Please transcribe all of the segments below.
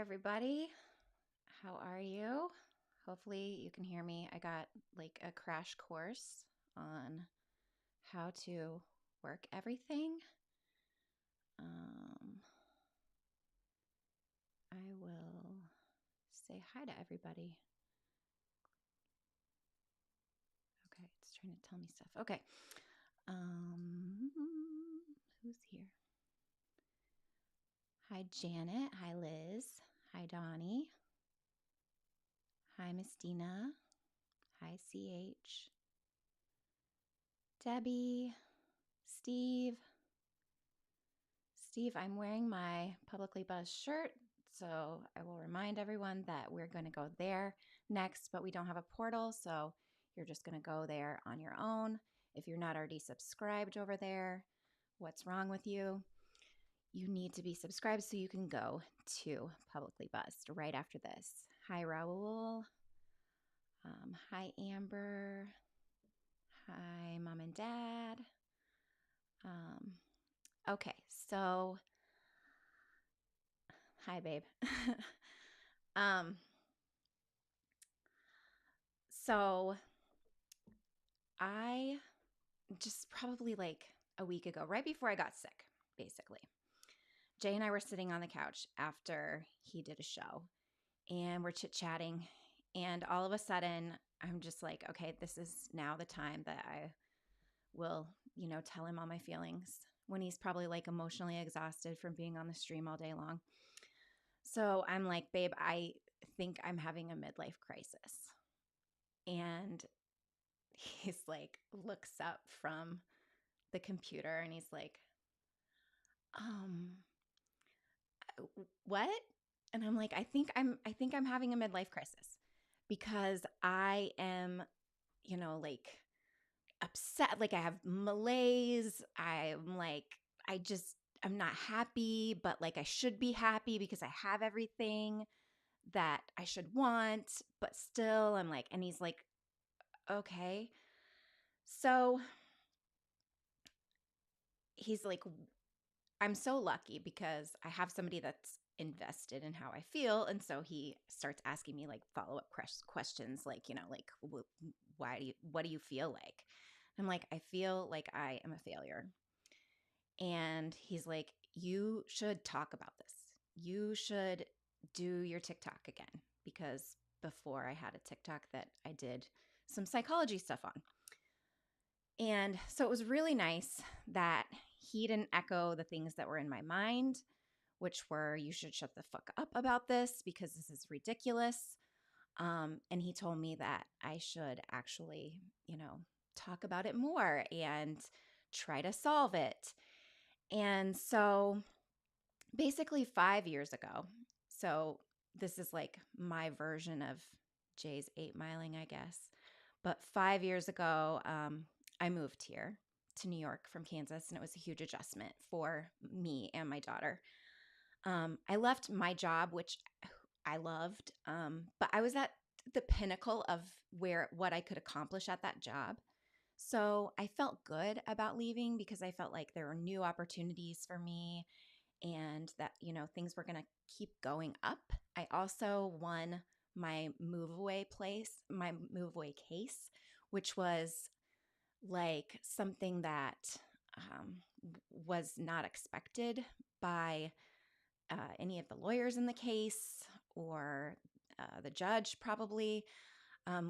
everybody. How are you? Hopefully you can hear me. I got like a crash course on how to work everything. I will say hi to everybody. Okay, it's trying to tell me stuff. Okay. Who's here? Hi, Janet. Hi, Liz. Hi, Donnie. Hi, Miss Dina. Hi, CH. Debbie. Steve. Steve, I'm wearing my Publicly Buzzed shirt, so I will remind everyone that we're going to go there next, but we don't have a portal, so you're just going to go there on your own. If you're not already subscribed over there, what's wrong with you? You need to be subscribed so you can go to Publicly Buzzed right after this. Hi, Raul. Hi, Amber. Hi, Mom and Dad. Okay, so hi, babe. So I just probably like a week ago, right before I got sick, basically, Jay and I were sitting on the couch after he did a show and we're chit-chatting. And all of a sudden, I'm just like, okay, this is now the time that I will, tell him all my feelings when he's probably like emotionally exhausted from being on the stream all day long. So I'm like, babe, I think I'm having a midlife crisis. And he's like, looks up from the computer and he's like, what? And I'm like, I think I'm having a midlife crisis because I am, like upset. Like I have malaise. I'm like, I'm not happy, but like I should be happy because I have everything that I should want, but still I'm like, and he's like, okay. So he's like, I'm so lucky because I have somebody that's invested in how I feel. And so he starts asking me like follow-up questions, like, like, what do you feel like? I'm like, I feel like I am a failure. And he's like, you should talk about this. You should do your TikTok again, because before I had a TikTok that I did some psychology stuff on. And so it was really nice that he didn't echo the things that were in my mind, which were, you should shut the fuck up about this because this is ridiculous. And he told me that I should actually, talk about it more and try to solve it. And so basically 5 years ago, so this is like my version of Jay's 8 miling, I guess. But 5 years ago, I moved here to New York from Kansas, and it was a huge adjustment for me and my daughter. I left my job, which I loved, but I was at the pinnacle of what I could accomplish at that job. So I felt good about leaving because I felt like there were new opportunities for me and that, things were going to keep going up. I also won my move away case, which was like something that was not expected by any of the lawyers in the case or the judge, probably.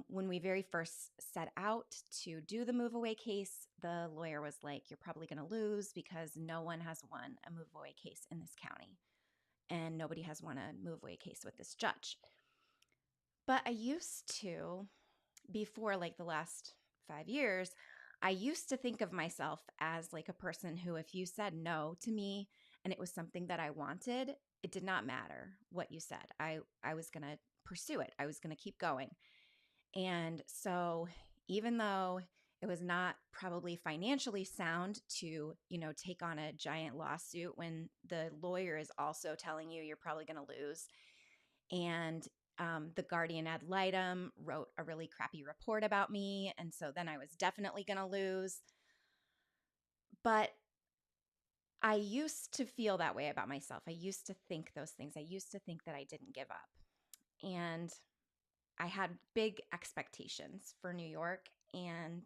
When we very first set out to do the move away case, the lawyer was like, you're probably going to lose because no one has won a move away case in this county and nobody has won a move away case with this judge. But I used to, before like the last 5 years, I used to think of myself as like a person who, if you said no to me and it was something that I wanted, it did not matter what you said. I was going to pursue it. I was going to keep going. And so even though it was not probably financially sound to, take on a giant lawsuit when the lawyer is also telling you you're probably going to lose. And the Guardian ad litem wrote a really crappy report about me. And so then I was definitely going to lose. But I used to feel that way about myself. I used to think those things. I used to think that I didn't give up. And I had big expectations for New York. And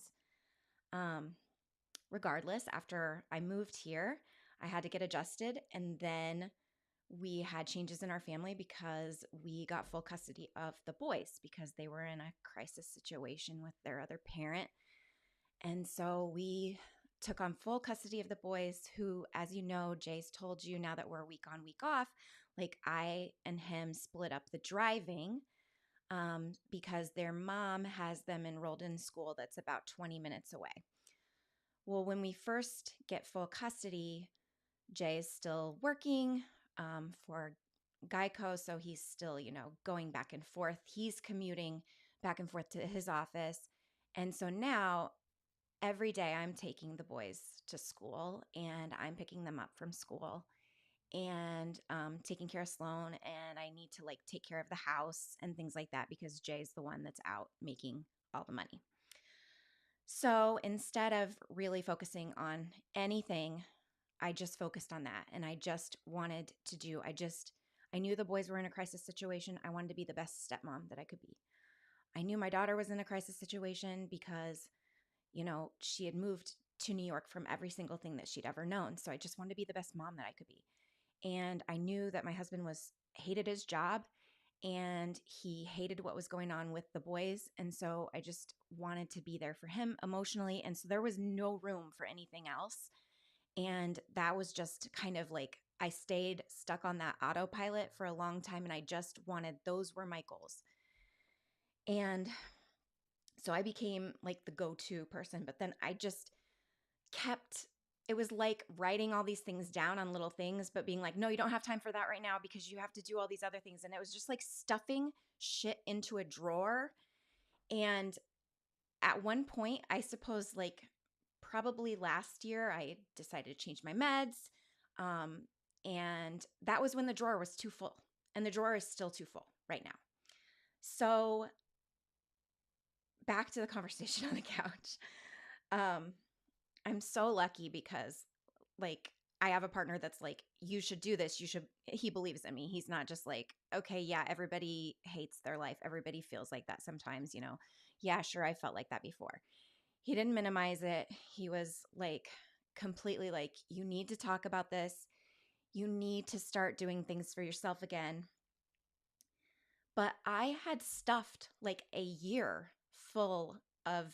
um, regardless, after I moved here, I had to get adjusted. And then we had changes in our family because we got full custody of the boys because they were in a crisis situation with their other parent. And so we took on full custody of the boys who, as you know, Jay's told you now that we're week on, week off, like I and him split up the driving because their mom has them enrolled in school that's about 20 minutes away. Well, when we first get full custody, Jay is still working for Geico, so he's still, going back and forth. He's commuting back and forth to his office. And so now every day I'm taking the boys to school and I'm picking them up from school and taking care of Sloan. And I need to like take care of the house and things like that because Jay's the one that's out making all the money. So instead of really focusing on anything, I just focused on that. And I just wanted to do, I knew the boys were in a crisis situation. I wanted to be the best stepmom that I could be. I knew my daughter was in a crisis situation because she had moved to New York from every single thing that she'd ever known. So I just wanted to be the best mom that I could be. And I knew that my husband hated his job and he hated what was going on with the boys. And so I just wanted to be there for him emotionally. And so there was no room for anything else. And that was just kind of like I stayed stuck on that autopilot for a long time. And I just wanted, those were my goals. And so I became like the go-to person, but then I just it was like writing all these things down on little things, but being like, no, you don't have time for that right now because you have to do all these other things. And it was just like stuffing shit into a drawer. And at one point, I suppose like probably last year, I decided to change my meds. And that was when the drawer was too full. And the drawer is still too full right now. So back to the conversation on the couch. I'm so lucky because like I have a partner that's like, you should do this. He believes in me. He's not just like, okay, yeah, everybody hates their life. Everybody feels like that sometimes, Yeah, sure. I felt like that before. He didn't minimize it. He was like completely like, you need to talk about this. You need to start doing things for yourself again. But I had stuffed like a year full of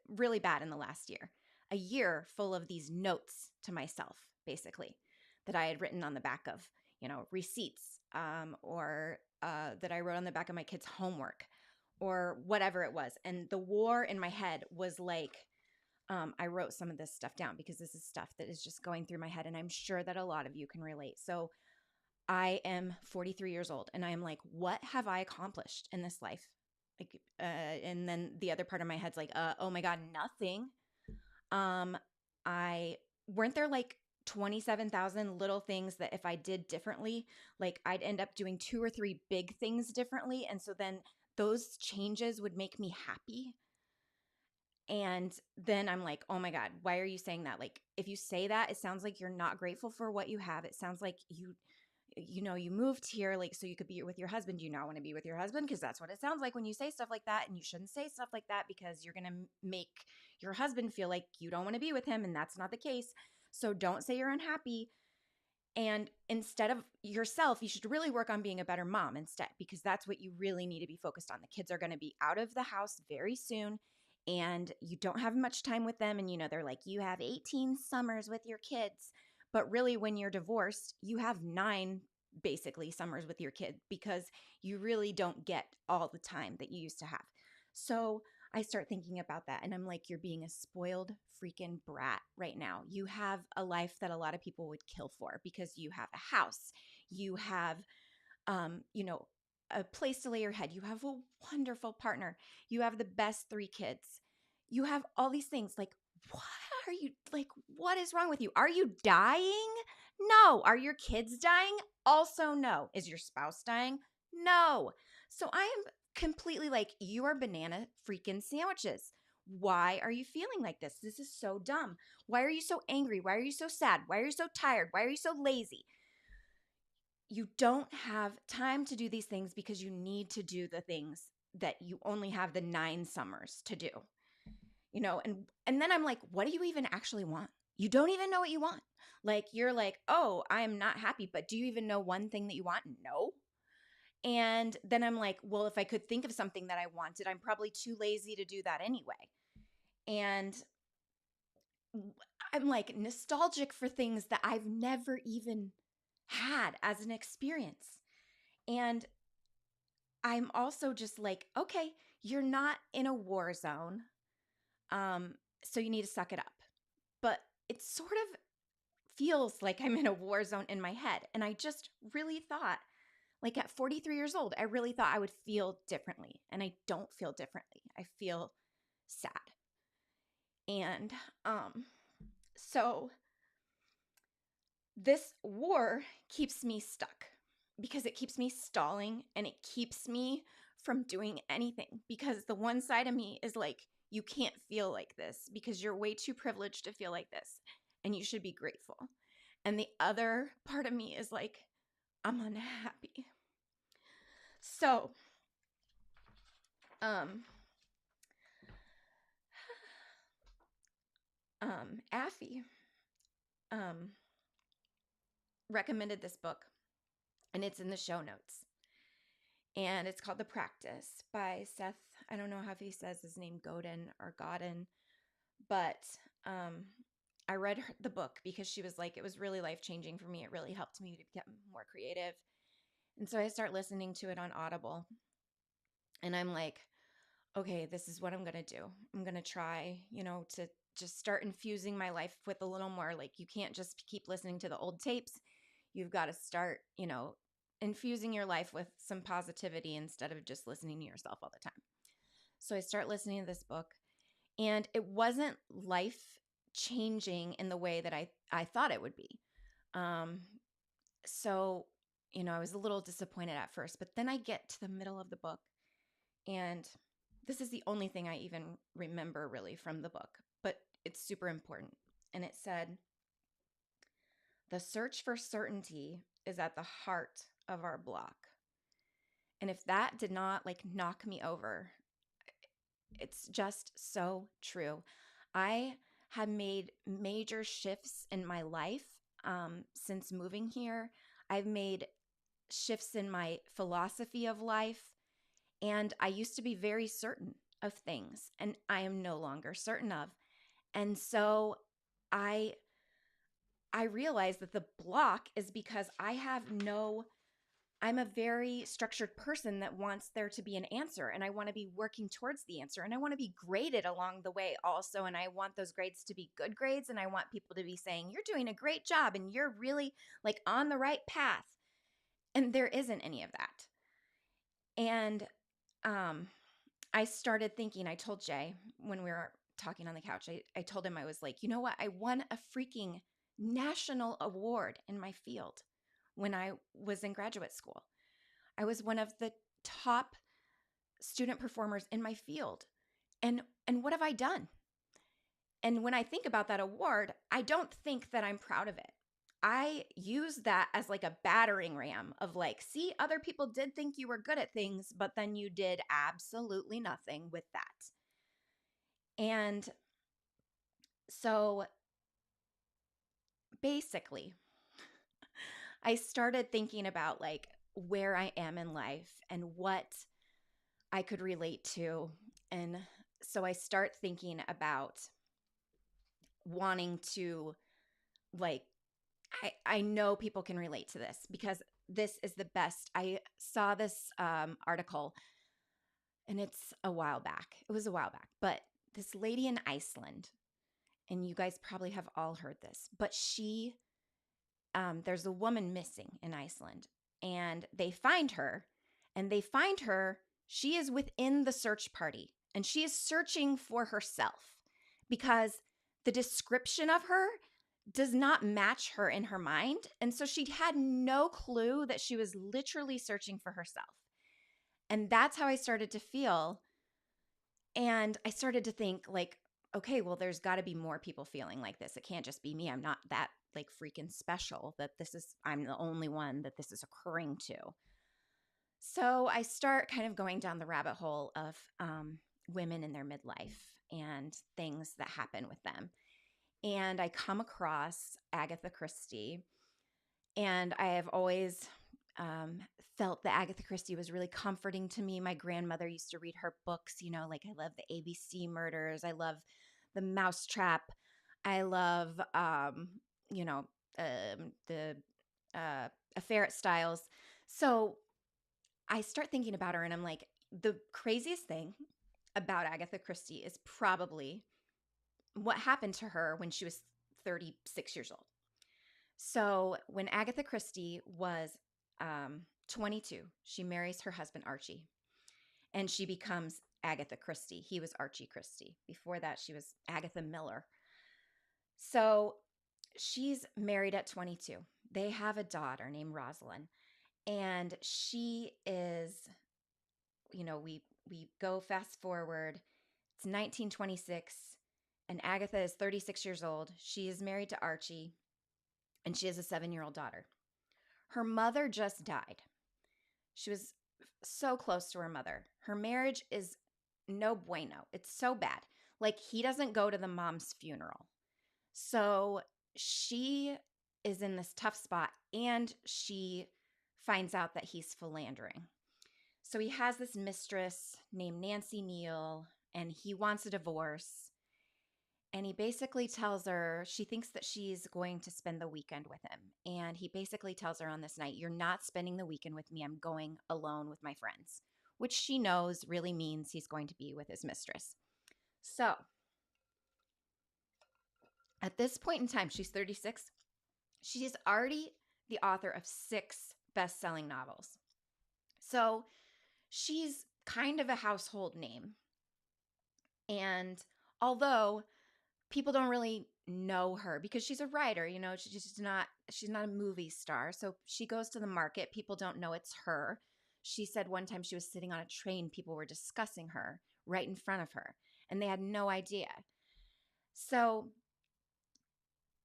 really bad in the last year. A year full of these notes to myself, basically, that I had written on the back of, receipts, or that I wrote on the back of my kids' homework, or whatever it was. And the war in my head was like, I wrote some of this stuff down because this is stuff that is just going through my head, and I'm sure that a lot of you can relate. So I am 43 years old, and I am like, what have I accomplished in this life? Like, and then the other part of my head's like, oh my God, nothing. I weren't there like 27,000 little things that if I did differently, like I'd end up doing 2 or 3 big things differently. And so then those changes would make me happy. And then I'm like, oh my God, why are you saying that? Like, if you say that, it sounds like you're not grateful for what you have. It sounds like you moved here like so you could be with your husband. Do you not want to be with your husband? Because that's what it sounds like when you say stuff like that. And you shouldn't say stuff like that because you're going to make your husband feel like you don't want to be with him. And that's not the case. So don't say you're unhappy. And instead of yourself, you should really work on being a better mom instead, because that's what you really need to be focused on. The kids are going to be out of the house very soon and you don't have much time with them. And, they're like, you have 18 summers with your kids. But really, when you're divorced, you have 9 basically summers with your kid because you really don't get all the time that you used to have. So I start thinking about that and I'm like, you're being a spoiled freaking brat right now. You have a life that a lot of people would kill for because you have a house, you have, a place to lay your head. You have a wonderful partner. You have the best 3 kids. You have all these things. Like, what is wrong with you? Are you dying? No. Are your kids dying? Also, no. Is your spouse dying? No. So I am completely like, you are banana freaking sandwiches. why are you feeling like this? This is so dumb. Why are you so angry? Why are you so sad? Why are you so tired? Why are you so lazy? You don't have time to do these things because you need to do the things that you only have the 9 summers to do. And then I'm like, what do you even actually want? You don't even know what you want. Like, you're like, oh, I am not happy, but do you even know one thing that you want? No. And then I'm like, well, if I could think of something that I wanted, I'm probably too lazy to do that anyway. And I'm like nostalgic for things that I've never even had as an experience. And I'm also just like, okay, you're not in a war zone. So you need to suck it up. But it sort of feels like I'm in a war zone in my head. And I just really thought, like at 43 years old, I really thought I would feel differently. And I don't feel differently. I feel sad. And so this war keeps me stuck because it keeps me stalling and it keeps me from doing anything, because the one side of me is like, you can't feel like this because you're way too privileged to feel like this and you should be grateful. And the other part of me is like, I'm unhappy. So, Affy, recommended this book, and it's in the show notes. And it's called The Practice by Seth. I don't know how he says his name, Godin or Godin, but I read the book because she was like, it was really life-changing for me. It really helped me to get more creative. And so I start listening to it on Audible. And I'm like, okay, this is what I'm going to do. I'm going to try, to just start infusing my life with a little more. Like, you can't just keep listening to the old tapes. You've got to start, infusing your life with some positivity instead of just listening to yourself all the time. So I start listening to this book, and it wasn't life changing in the way that I thought it would be. So, I was a little disappointed at first, but then I get to the middle of the book, and this is the only thing I even remember really from the book, but it's super important. And it said, the search for certainty is at the heart of our block. And if that did not knock me over, it's just so true. I have made major shifts in my life since moving here. I've made shifts in my philosophy of life. And I used to be very certain of things, and I am no longer certain of. And so I realized that the block is because I'm a very structured person that wants there to be an answer, and I want to be working towards the answer, and I want to be graded along the way also. And I want those grades to be good grades, and I want people to be saying, you're doing a great job and you're really on the right path. And there isn't any of that. And I started thinking, I told Jay when we were talking on the couch, I told him, I was like, you know what? I won a freaking national award in my field when I was in graduate school. I was one of the top student performers in my field. And what have I done? And when I think about that award, I don't think that I'm proud of it. I use that as a battering ram of see, other people did think you were good at things, but then you did absolutely nothing with that. And so basically, I started thinking about where I am in life and what I could relate to. And so I start thinking about wanting to I know people can relate to this because this is the best. I saw this article, and it's a while back. It was a while back, but this lady in Iceland, and you guys probably have all heard this, but there's a woman missing in Iceland, and they find her, she is within the search party, and she is searching for herself because the description of her does not match her in her mind. And so she had no clue that she was literally searching for herself. And that's how I started to feel And I started to think like, okay, well, there's got to be more people feeling like this. It can't just be me. I'm not that like freaking special that I'm the only one that this is occurring to. So I start kind of going down the rabbit hole of women in their midlife and things that happen with them. And I come across Agatha Christie, and I have always um, felt that Agatha Christie was really comforting to me. My grandmother used to read her books, like I love the ABC murders. I love the Mousetrap. I love, you know, the Affair at Styles. So I start thinking about her, and I'm like, the craziest thing about Agatha Christie is probably what happened to her when she was 36 years old. So when Agatha Christie was 22, she marries her husband Archie, and she becomes Agatha Christie. He was Archie Christie. Before that, she was Agatha Miller. So she's married at 22. They have a daughter named Rosalind, and she is, we go fast forward. It's 1926, and Agatha is 36 years old. She is married to Archie, and she has a 7-year-old daughter. Her mother just died. She was so close to her mother. Her marriage is no bueno. It's so bad. Like, he doesn't go to the mom's funeral. So she is in this tough spot, and she finds out that he's philandering. So he has this mistress named Nancy Neal, and he wants a divorce. And he basically tells her, she thinks that she's going to spend the weekend with him. And he basically tells her on this night, you're not spending the weekend with me. I'm going alone with my friends, which she knows really means he's going to be with his mistress. So at this point in time, she's 36. She's already the author of 6 best-selling novels. So she's kind of a household name. And although people don't really know her because she's a writer, she's not a movie star. So she goes to the market. People don't know it's her. She said one time she was sitting on a train, people were discussing her right in front of her, and they had no idea. So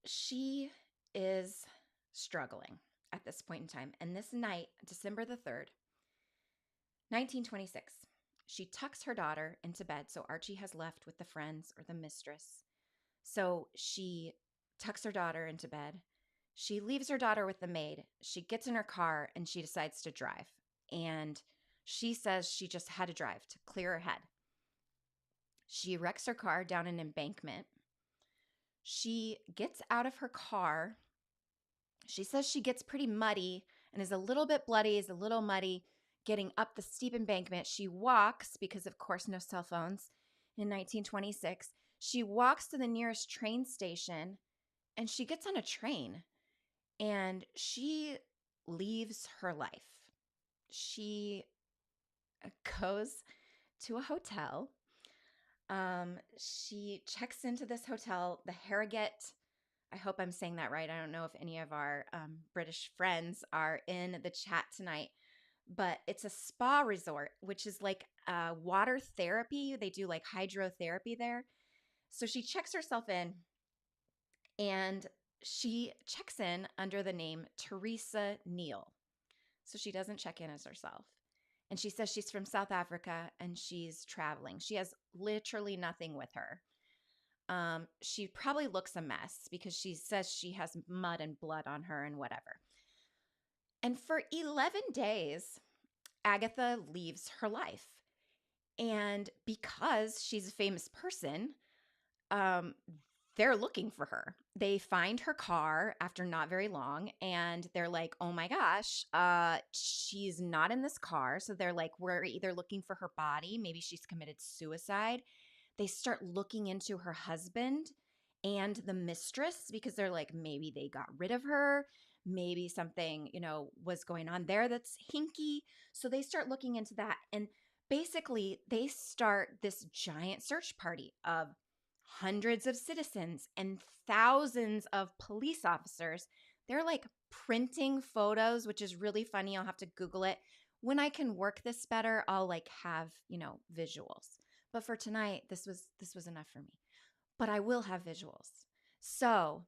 she is struggling at this point in time. And this night, December the 3rd, 1926, she tucks her daughter into bed. So Archie has left with the friends or the mistress. So she tucks her daughter into bed. She leaves her daughter with the maid. She gets in her car and she decides to drive. And she says she just had to drive to clear her head. She wrecks her car down an embankment. She gets out of her car. She says she gets pretty muddy and is a little bit bloody, is a little muddy, getting up the steep embankment. She walks, because of course no cell phones in 1926. She walks to the nearest train station and she gets on a train and she leaves her life. She goes to a hotel. She checks into this hotel, the Harrogate. I hope I'm saying that right. I don't know if any of our British friends are in the chat tonight, but it's a spa resort, which is like water therapy. They do like hydrotherapy there. So she checks herself in, and she checks in under the name Teresa Neal. So she doesn't check in as herself. And she says she's from South Africa and she's traveling. She has literally nothing with her. She probably looks a mess because she says she has mud and blood on her and whatever. And for 11 days, Agatha leaves her life. And because she's a famous person, they're looking for her. They find her car after not very long, and they're like, oh my gosh, she's not in this car. So they're like, we're either looking for her body, maybe she's committed suicide. They start looking into her husband and the mistress because they're like, maybe they got rid of her. Maybe something, was going on there that's hinky. So they start looking into that. And basically, they start this giant search party of hundreds of citizens and thousands of police officers. They're like printing photos, which is really funny. I'll have to Google it. When I can work this better, I'll like have, visuals. But for tonight, this was enough for me. But I will have visuals. So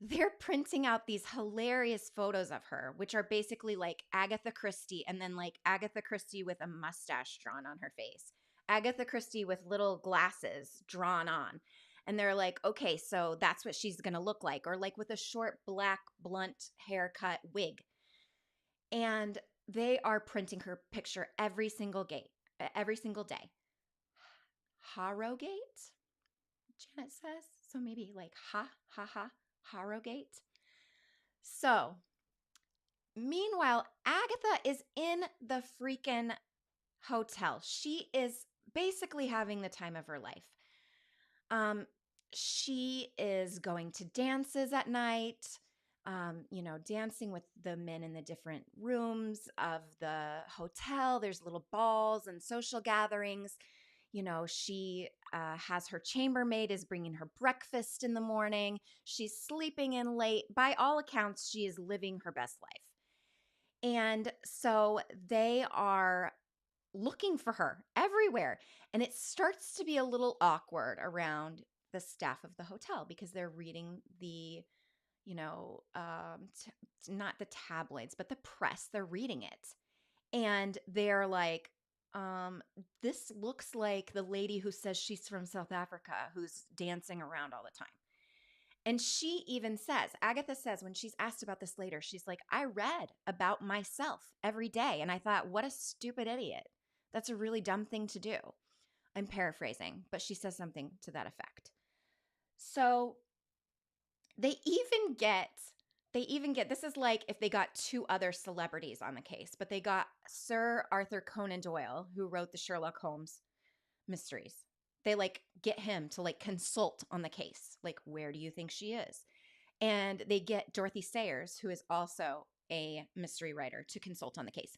they're printing out these hilarious photos of her, which are basically like Agatha Christie and then like Agatha Christie with a mustache drawn on her face, Agatha Christie with little glasses drawn on. And they're like, okay, so that's what she's going to look like, or like with a short black blunt haircut wig. And they are printing her picture every single day. Harrogate, Janet says. So maybe like Harrogate. So, meanwhile, Agatha is in the freaking hotel. She is basically having the time of her life. She is going to dances at night, dancing with the men in the different rooms of the hotel. There's little balls and social gatherings. She has her chambermaid is bringing her breakfast in the morning. She's sleeping in late. By all accounts, she is living her best life. And so they are looking for her everywhere. And it starts to be a little awkward around the staff of the hotel because they're reading the, not the tabloids, but the press. They're reading it. And they're like, this looks like the lady who says she's from South Africa, who's dancing around all the time. And she even says, Agatha says, when she's asked about this later, she's like, I read about myself every day. And I thought, what a stupid idiot. That's a really dumb thing to do. I'm paraphrasing, but she says something to that effect. So they even get, this is like if they got two other celebrities on the case, but they got Sir Arthur Conan Doyle, who wrote the Sherlock Holmes mysteries. They like get him to like consult on the case. Like, where do you think she is? And they get Dorothy Sayers, who is also a mystery writer, to consult on the case.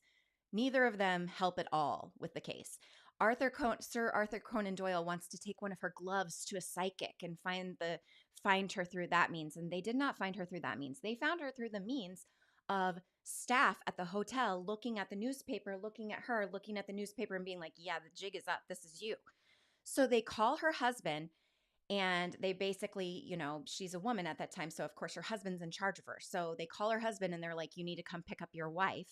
Neither of them help at all with the case. Sir Arthur Conan Doyle wants to take one of her gloves to a psychic and find her through that means. And they did not find her through that means. They found her through the means of staff at the hotel looking at the newspaper, looking at her, looking at the newspaper and being like, yeah, the jig is up. This is you. So they call her husband and they basically, she's a woman at that time. So of course her husband's in charge of her. So they call her husband and they're like, you need to come pick up your wife.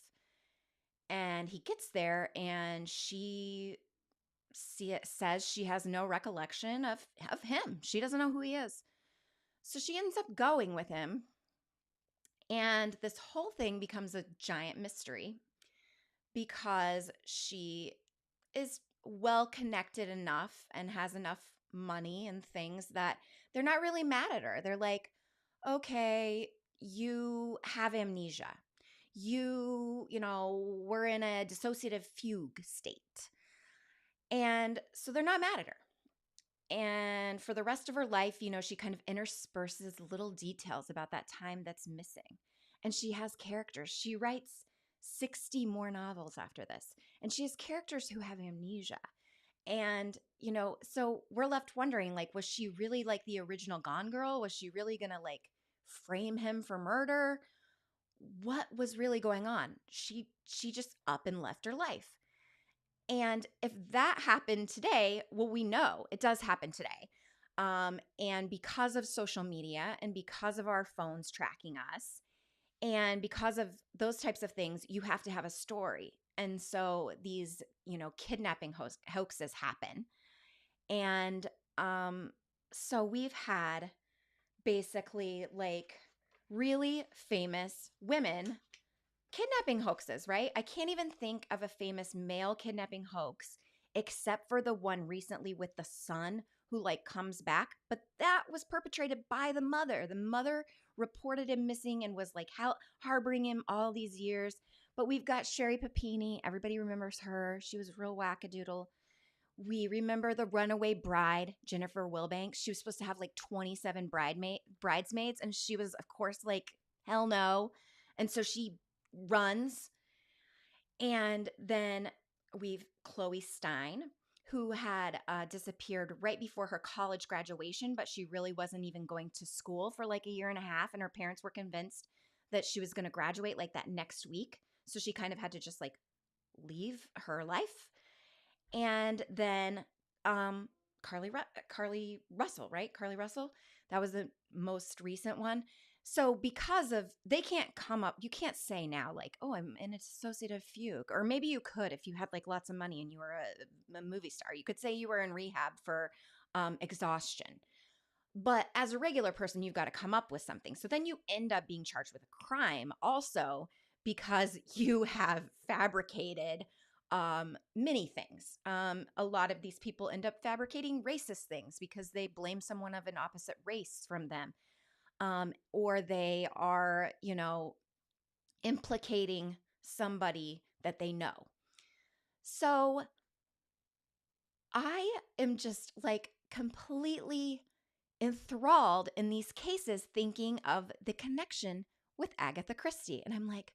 And he gets there and she says she has no recollection of him. She doesn't know who he is. So she ends up going with him. And this whole thing becomes a giant mystery because she is well connected enough and has enough money and things that they're not really mad at her. They're like, okay, you have amnesia. You were in a dissociative fugue state. And so they're not mad at her. And for the rest of her life, she kind of intersperses little details about that time that's missing. And she has characters. She writes 60 more novels after this. And she has characters who have amnesia. And, so we're left wondering, like, was she really like the original Gone Girl? Was she really going to like frame him for murder? What was really going on? She just up and left her life. And if that happened today, well, we know it does happen today. And because of social media and because of our phones tracking us and because of those types of things, you have to have a story. And so these, kidnapping hoaxes happen. And so we've had basically like really famous women kidnapping hoaxes, right? I can't even think of a famous male kidnapping hoax except for the one recently with the son who like comes back, but that was perpetrated by the mother. The mother reported him missing and was like harboring him all these years. But we've got Sherry Papini. Everybody remembers her. She was real wackadoodle. We remember the runaway bride, Jennifer Wilbanks. She was supposed to have like 27 bridesmaids, and she was, of course, like, hell no. And so she runs. And then we've Chloe Stein, who had disappeared right before her college graduation, but she really wasn't even going to school for like a year and a half. And her parents were convinced that she was going to graduate like that next week. So she kind of had to just like leave her life. And then Carly Russell, right? Carly Russell. That was the most recent one. So because of they can't come up, you can't say now like, oh, I'm in a dissociative fugue, or maybe you could if you had like lots of money and you were a movie star. You could say you were in rehab for exhaustion. But as a regular person, you've got to come up with something. So then you end up being charged with a crime also because you have fabricated many things. A lot of these people end up fabricating racist things because they blame someone of an opposite race from them. Or they are, implicating somebody that they know. So I am just like completely enthralled in these cases thinking of the connection with Agatha Christie. And I'm like,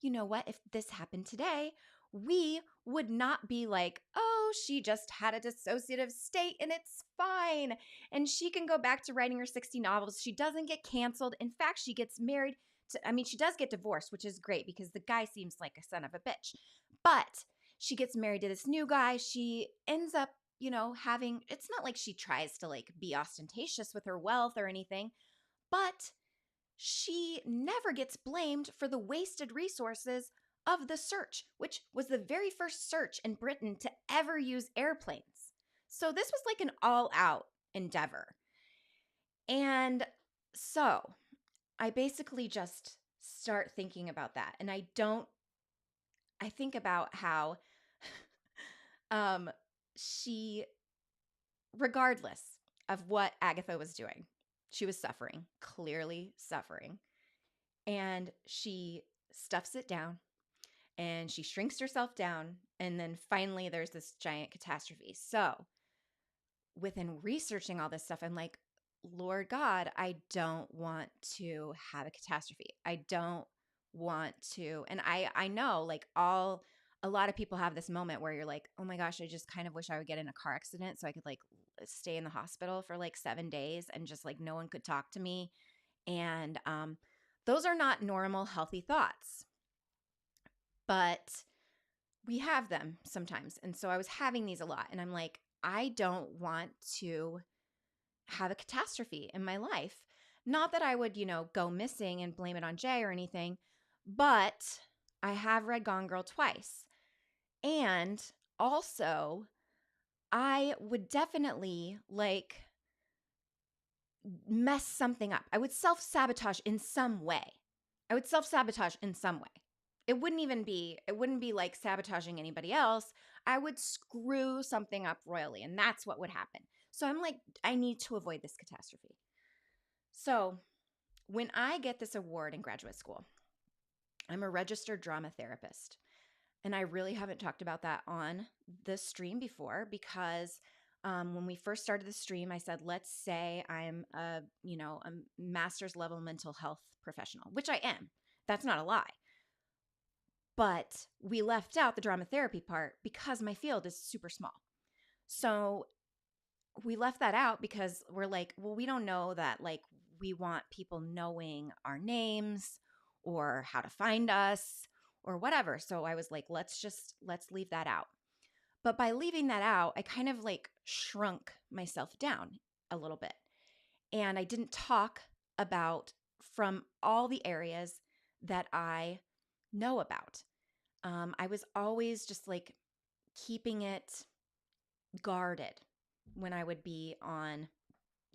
you know what? If this happened today, we would not be like, oh, she just had a dissociative state and it's fine. And she can go back to writing her 60 novels. She doesn't get canceled. In fact, she gets married she does get divorced, which is great because the guy seems like a son of a bitch. But she gets married to this new guy. She ends up having, it's not like she tries to like be ostentatious with her wealth or anything, but she never gets blamed for the wasted resources of the search, which was the very first search in Britain to ever use airplanes. So this was like an all out endeavor. And so I basically just start thinking about that. And I think about how she, regardless of what Agatha was doing, she was suffering, clearly suffering. And she stuffs it down and she shrinks herself down. And then finally, there's this giant catastrophe. So, within researching all this stuff, I'm like, Lord God, I don't want to have a catastrophe. I don't want to. And I know like a lot of people have this moment where you're like, oh my gosh, I just kind of wish I would get in a car accident so I could like stay in the hospital for like 7 days and just like no one could talk to me. And those are not normal, healthy thoughts. But we have them sometimes. And so I was having these a lot. And I'm like, I don't want to have a catastrophe in my life. Not that I would, go missing and blame it on Jay or anything, but I have read Gone Girl twice. And also, I would definitely like mess something up. I would self-sabotage in some way. It wouldn't be like sabotaging anybody else. I would screw something up royally, and that's what would happen. So I'm like, I need to avoid this catastrophe. So when I get this award in graduate school, I'm a registered drama therapist. And I really haven't talked about that on the stream before because when we first started the stream, I said, let's say I'm a master's level mental health professional, which I am. That's not a lie. But we left out the drama therapy part because my field is super small. So we left that out because we're like, well, we don't know that like we want people knowing our names or how to find us or whatever. So I was like, let's leave that out. But by leaving that out, I kind of like shrunk myself down a little bit. And I didn't talk about from all the areas that I know about. I was always just like keeping it guarded when I would be on,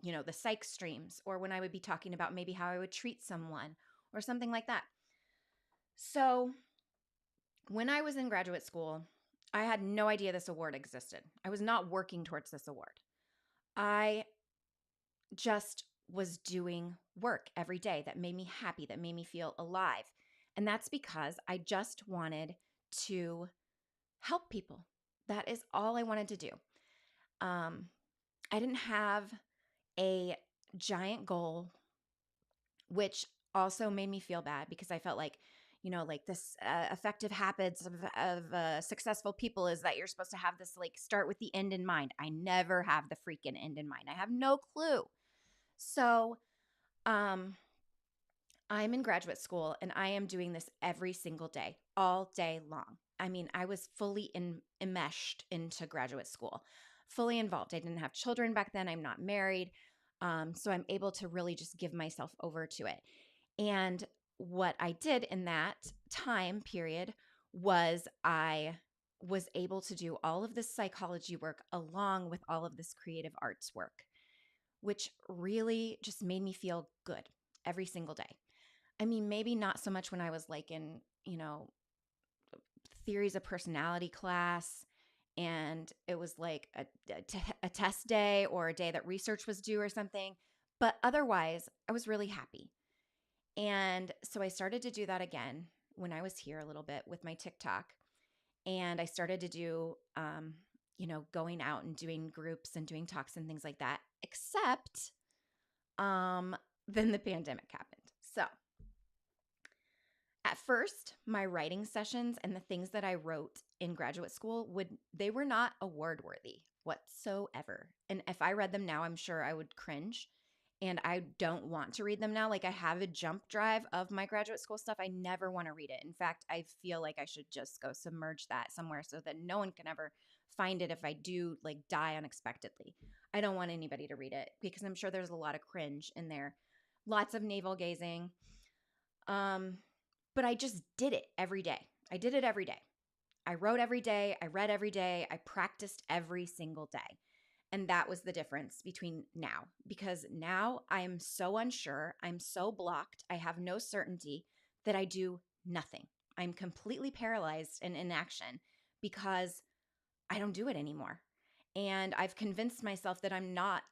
the psych streams or when I would be talking about maybe how I would treat someone or something like that. So when I was in graduate school, I had no idea this award existed. I was not working towards this award. I just was doing work every day that made me happy, that made me feel alive. And that's because I just wanted to help people. That is all I wanted to do. I didn't have a giant goal, which also made me feel bad because I felt like, like this effective habits of successful people is that you're supposed to have this like start with the end in mind. I never have the freaking end in mind. I have no clue. So I'm in graduate school and I am doing this every single day, all day long. I mean, I was fully enmeshed into graduate school, fully involved. I didn't have children back then. I'm not married. So I'm able to really just give myself over to it. And what I did in that time period was I was able to do all of this psychology work along with all of this creative arts work, which really just made me feel good every single day. I mean, maybe not so much when I was like in, theories of personality class and it was like a test day or a day that research was due or something. But otherwise, I was really happy. And so I started to do that again when I was here a little bit with my TikTok. And I started to do, going out and doing groups and doing talks and things like that, except um, then the pandemic happened. So at first, my writing sessions and the things that I wrote in graduate school they were not award worthy whatsoever. And if I read them now, I'm sure I would cringe. And I don't want to read them now. Like I have a jump drive of my graduate school stuff. I never want to read it. In fact, I feel like I should just go submerge that somewhere so that no one can ever find it if I do like die unexpectedly. I don't want anybody to read it because I'm sure there's a lot of cringe in there. Lots of navel gazing. Um, but I just did it every day. I did it every day. I wrote every day. I read every day. I practiced every single day. And that was the difference between now, because now I'm so unsure. I'm so blocked. I have no certainty that I do nothing. I'm completely paralyzed in inaction because I don't do it anymore. And I've convinced myself that I'm not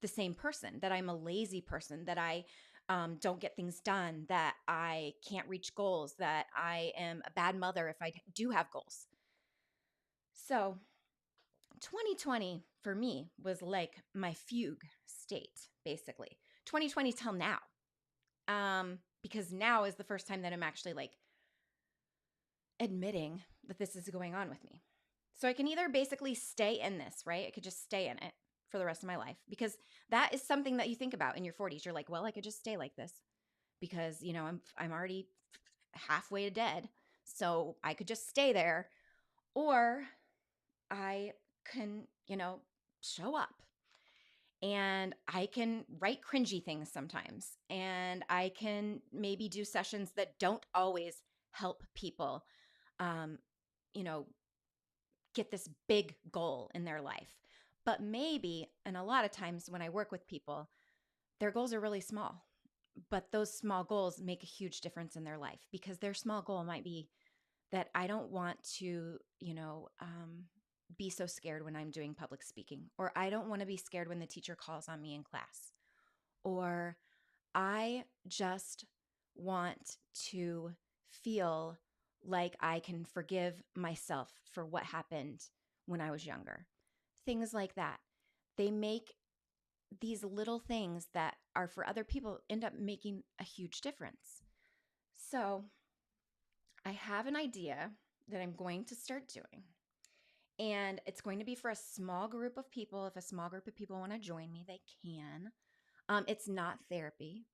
the same person, that I'm a lazy person, that I don't get things done, that I can't reach goals, that I am a bad mother if I do have goals. So 2020 for me was like my fugue state, basically. 2020 till now. Because now is the first time that I'm actually like admitting that this is going on with me. So I can either basically stay in this, right? I could just stay in it for the rest of my life because that is something that you think about in your 40s. You're like, well, I could just stay like this because, I'm already halfway to dead. So I could just stay there or I can, show up and I can write cringy things sometimes and I can maybe do sessions that don't always help people um, you know, get this big goal in their life. But maybe, and a lot of times when I work with people, their goals are really small, but those small goals make a huge difference in their life because their small goal might be that I don't want to, be so scared when I'm doing public speaking, or I don't want to be scared when the teacher calls on me in class, or I just want to feel like I can forgive myself for what happened when I was younger. Things like that. They make these little things that are for other people end up making a huge difference. So I have an idea that I'm going to start doing. And it's going to be for a small group of people. If a small group of people want to join me, they can. It's not therapy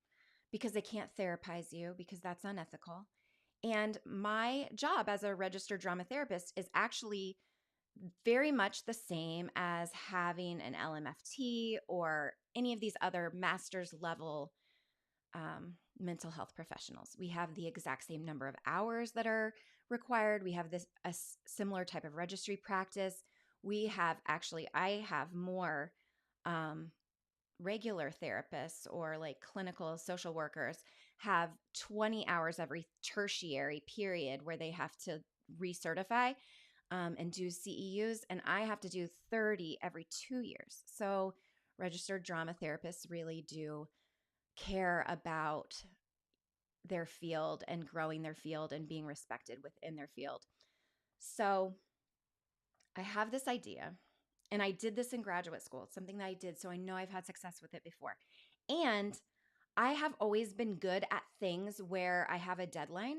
because they can't therapize you because that's unethical. And my job as a registered drama therapist is actually very much the same as having an LMFT or any of these other master's level mental health professionals. We have the exact same number of hours that are required. We have similar type of registry practice. I have more um, regular therapists or like clinical social workers have 20 hours every tertiary period where they have to recertify and do CEUs, and I have to do 30 every 2 years. So registered drama therapists really do care about their field and growing their field and being respected within their field. So I have this idea, and I did this in graduate school. It's something that I did, so I know I've had success with it before. And I have always been good at things where I have a deadline.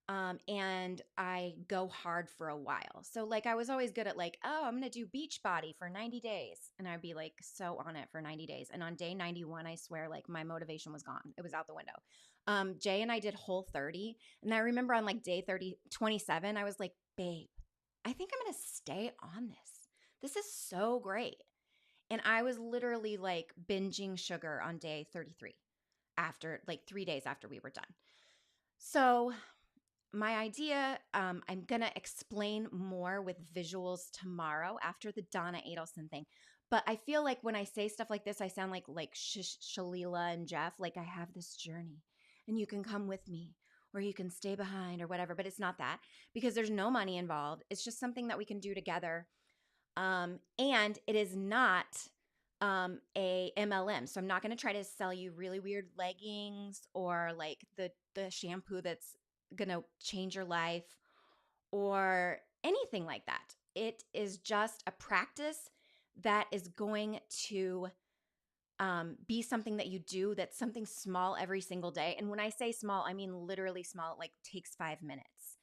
And I go hard for a while. So like I was always good at like, oh, I'm gonna do beach body for 90 days. And I'd be like so on it for 90 days. And on day 91, I swear like my motivation was gone. It was out the window. Jay and I did whole 30. And I remember on like day 27, I was like, babe, I think I'm gonna stay on this. This is so great. And I was literally like binging sugar on day 33 after like 3 days after we were done. So my idea, I'm going to explain more with visuals tomorrow after the Donna Adelson thing. But I feel like when I say stuff like this, I sound like Shalila and Jeff, like I have this journey and you can come with me or you can stay behind or whatever. But it's not that because there's no money involved. It's just something that we can do together. And it is not a MLM. So I'm not going to try to sell you really weird leggings or like the shampoo that's going to change your life or anything like that. It is just a practice that is going to be something that you do that's something small every single day. And when I say small, I mean literally small. It like takes 5 minutes.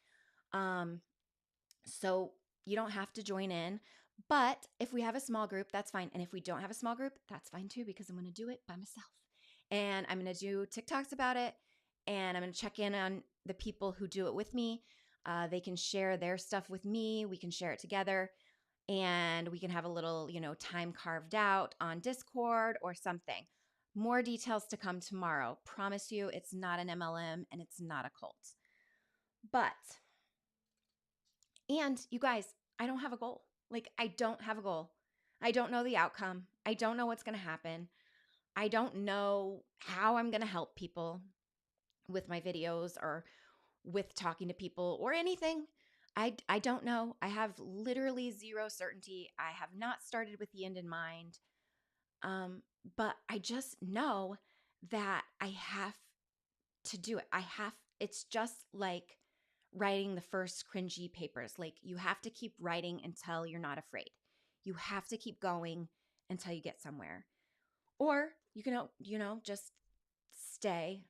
So you don't have to join in. But if we have a small group, that's fine. And if we don't have a small group, that's fine too, because I'm going to do it by myself. And I'm going to do TikToks about it. And I'm going to check in on the people who do it with me. They can share their stuff with me. We can share it together. And we can have a little, time carved out on Discord or something. More details to come tomorrow. Promise you, it's not an MLM and it's not a cult. And you guys, I don't have a goal. Like, I don't have a goal. I don't know the outcome. I don't know what's going to happen. I don't know how I'm going to help people with my videos or with talking to people or anything. I don't know. I have literally zero certainty. I have not started with the end in mind. But I just know that I have to do it. It's just like writing the first cringy papers. Like you have to keep writing until you're not afraid. You have to keep going until you get somewhere. Or you can, just stay.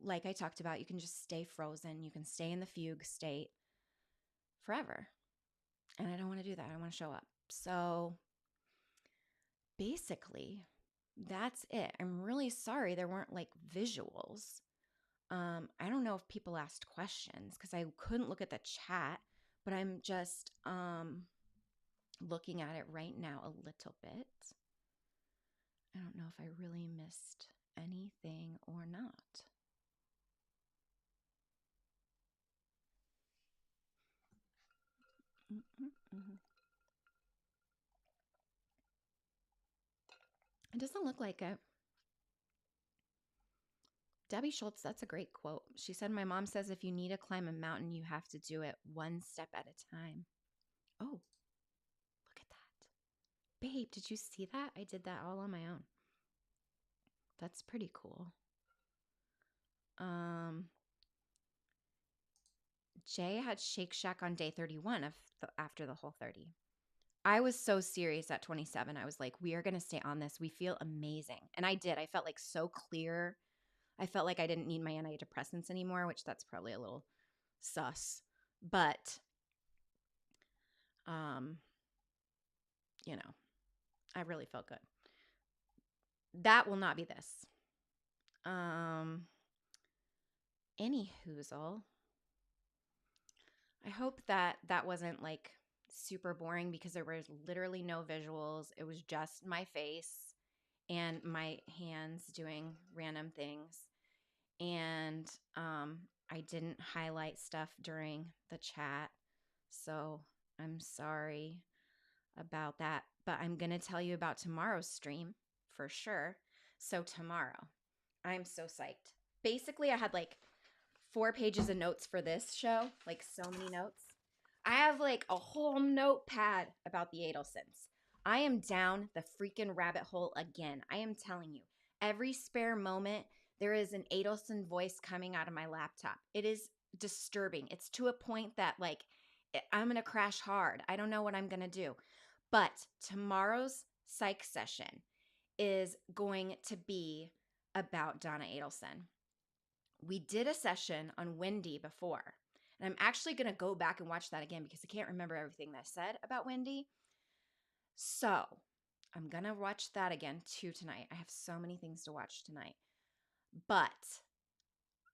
Like I talked about, you can just stay frozen. You can stay in the fugue state forever. And I don't want to do that. I want to show up. So basically, that's it. I'm really sorry there weren't like visuals. I don't know if people asked questions because I couldn't look at the chat, but I'm just looking at it right now a little bit. I don't know if I really missed anything or not. It doesn't look like it. Debbie Schultz, that's a great quote. She said, my mom says if you need to climb a mountain, you have to do it one step at a time. Oh, look at that. Babe, did you see that? I did that all on my own. That's pretty cool. Jay had Shake Shack on day 31 after the whole 30. I was so serious at 27. I was like, we are going to stay on this. We feel amazing. And I did. I felt like so clear. I felt like I didn't need my antidepressants anymore, which that's probably a little sus. But, I really felt good. That will not be this. Any hoozle. I hope that wasn't like super boring because there was literally no visuals. It was just my face and my hands doing random things. And I didn't highlight stuff during the chat. So I'm sorry about that. But I'm going to tell you about tomorrow's stream for sure. So tomorrow, I'm so psyched. Basically, I had like 4 pages of notes for this show, like so many notes. I have like a whole notepad about the Adelsons. I am down the freaking rabbit hole again. I am telling you, every spare moment, there is an Adelson voice coming out of my laptop. It is disturbing. It's to a point that like I'm going to crash hard. I don't know what I'm going to do. But tomorrow's psych session is going to be about Donna Adelson. We did a session on Wendy before, And I'm actually going to go back and watch that again because I can't remember everything that I said about Wendy. So I'm going to watch that again too tonight. I have so many things to watch tonight. But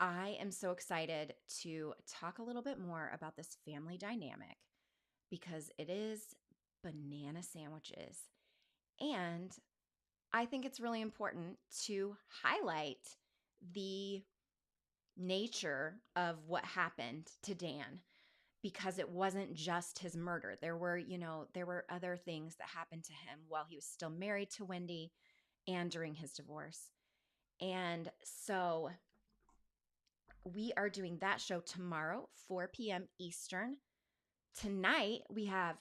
I am so excited to talk a little bit more about this family dynamic because it is banana sandwiches. And I think it's really important to highlight the nature of what happened to Dan because it wasn't just his murder. There were other things that happened to him while he was still married to Wendy and during his divorce. And so we are doing that show tomorrow, 4 p.m. Eastern. Tonight, we have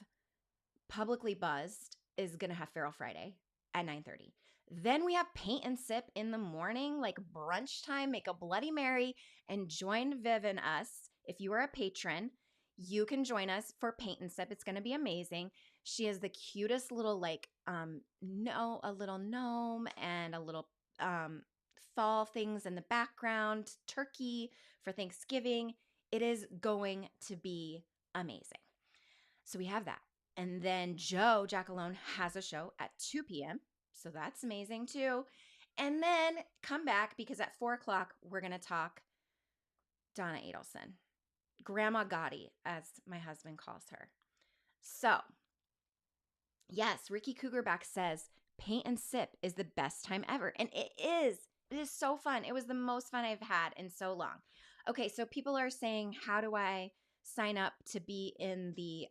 Publicly Buzzed is going to have Feral Friday at 9:30. Then we have Paint and Sip in the morning, like brunch time. Make a Bloody Mary and join Viv and us. If you are a patron, you can join us for Paint and Sip. It's going to be amazing. She has the cutest little a little gnome and a little fall things in the background, turkey for Thanksgiving. It is going to be amazing. So we have that. And then Joe Jackalone has a show at 2 p.m. So that's amazing too. And then come back because at 4 o'clock, we're going to talk Donna Adelson, Grandma Gotti, as my husband calls her. So, yes, Ricky Cougarback says Paint and Sip is the best time ever. And it is. It is so fun. It was the most fun I've had in so long. Okay, so people are saying, how do I sign up to be in the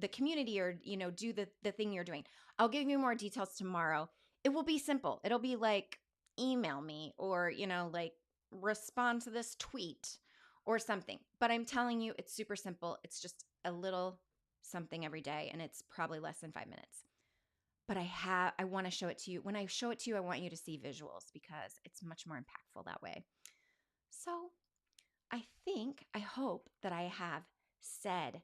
community or, do the thing you're doing? I'll give you more details tomorrow. It will be simple. It'll be like email me or, respond to this tweet or something. But I'm telling you, it's super simple. It's just a little something every day, and it's probably less than 5 minutes. But I want to show it to you. When I show it to you, I want you to see visuals because it's much more impactful that way. So I hope that I have said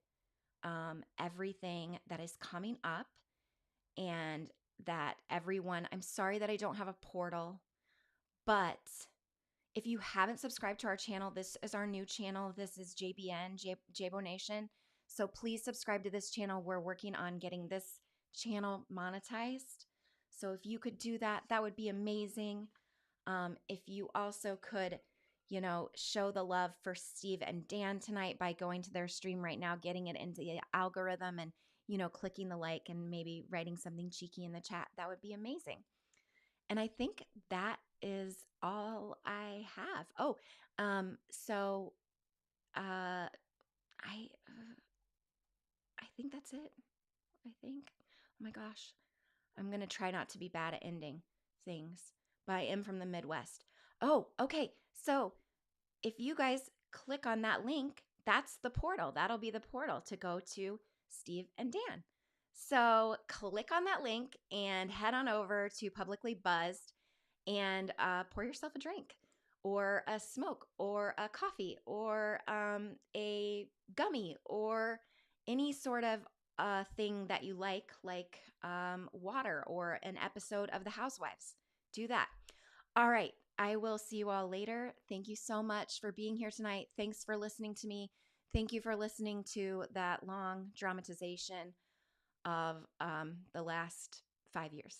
everything that is coming up and that everyone, I'm sorry that I don't have a portal, but if you haven't subscribed to our channel, this is our new channel. This is JBN, Jabo Nation. So please subscribe to this channel. We're working on getting this channel monetized. So if you could do that, that would be amazing. If you also could, show the love for Steve and Dan tonight by going to their stream right now, getting it into the algorithm and, clicking the like and maybe writing something cheeky in the chat, that would be amazing. And I think that is all I have. Oh, so I think that's it. I think. Oh my gosh. I'm going to try not to be bad at ending things, but I am from the Midwest. Oh, okay. So if you guys click on that link, that's the portal. That'll be the portal to go to Steve and Dan. So click on that link and head on over to Publicly Buzzed and pour yourself a drink or a smoke or a coffee or a gummy or any sort of thing that you like water or an episode of The Housewives. Do that. All right. I will see you all later. Thank you so much for being here tonight. Thanks for listening to me. Thank you for listening to that long dramatization of the last 5 years.